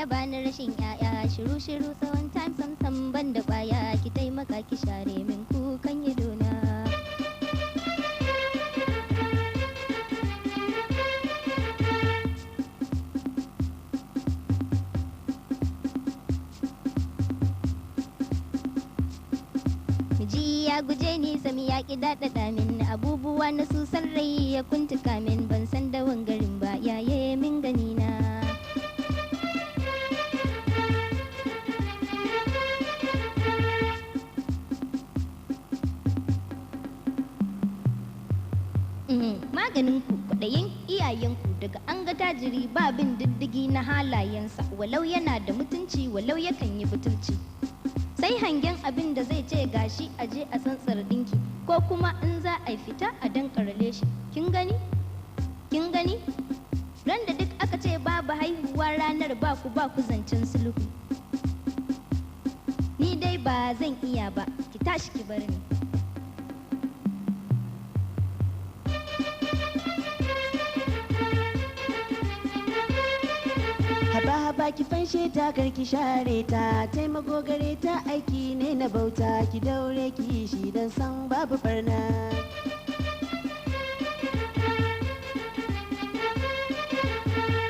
ya bani rashin yaya, shiru shiru tsawon time sam sam ban da baya, ki taimaka ki share min kukan idona. Miji ya guje ni sami ya ki daɗaɗa min, abubuwa na su san rai ya kuntuka min, ban san da wangarin ba yaye min gani na. Maganin ku kwaɗayin iyayenku, daga an ga tajiri ba bin diddigi na halayensa, walau yana da mutunci walau yakan yi butulci. Sai hangen abin da zai ce gashi aje a tsantsar dinki, ko kuma in za a fita a dankarale shi. Kin gani? Kin gani? Ran da duk aka ce babu haihuwa ranar ba ku zancen sulhu. Ni dai ba zan iya ba, ki tashi ki bar ni. Haba ki fanshe ta karki share ta, taimako gare ta aiki ne na bauta, ki daure ki shi dan san babu barna.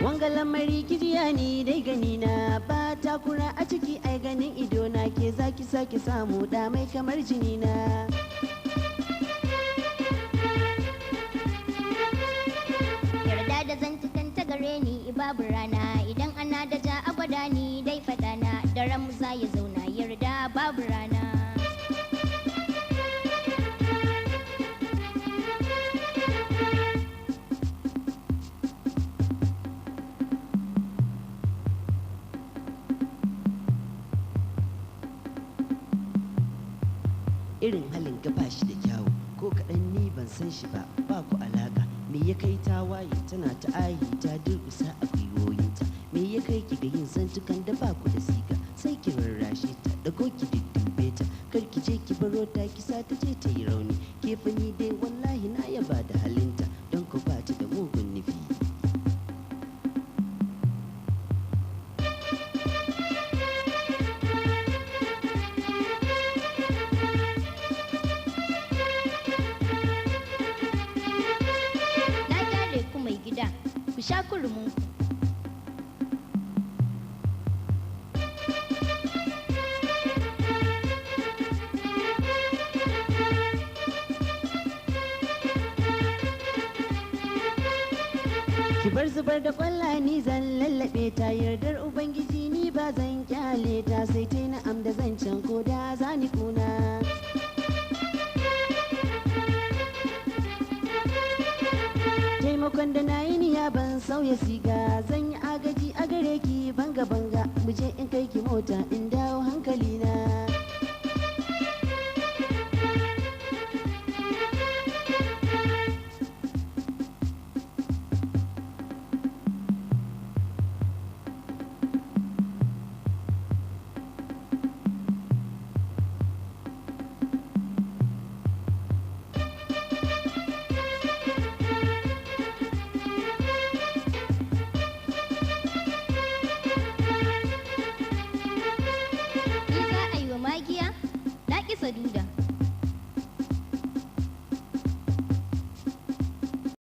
Wanga lamari kijiya ni dai gani na, ba takura a ciki ai ganin ido na, ke zaki sake samu da mai kamar jini na. Yarda da zantukan ta gare ni babu rana, idan ana da ja a gwada ni dai fada na, daren za ya zauna yarda babu rana. Irin halin ga ba shi da kyawu, ko kaɗan ni ban san shi ba, ba ku alaka. Me ya kai ta waye tana ta ayi ta durƙusa a gwiwoyinta, me ya kai ki ga yin zantukan da ba ku da siga, sai ki rarrashe ta dago ki diddube ta, kar ki je ki baro ta ki sa ta je ta yi rauni. Ke fa ni dai wallahi na yaba da halinta, don ku ba ta da mugun nufi. Ku sha kurumin ku. Ki bar zubar da kwalla ni zan lallabe ta, yardar ubangiji ni ba zan kyale ta, sai ta na'am da zancen ko da zani kuna. Taimakon da na yi niya ban sauya siga, zan yi agaji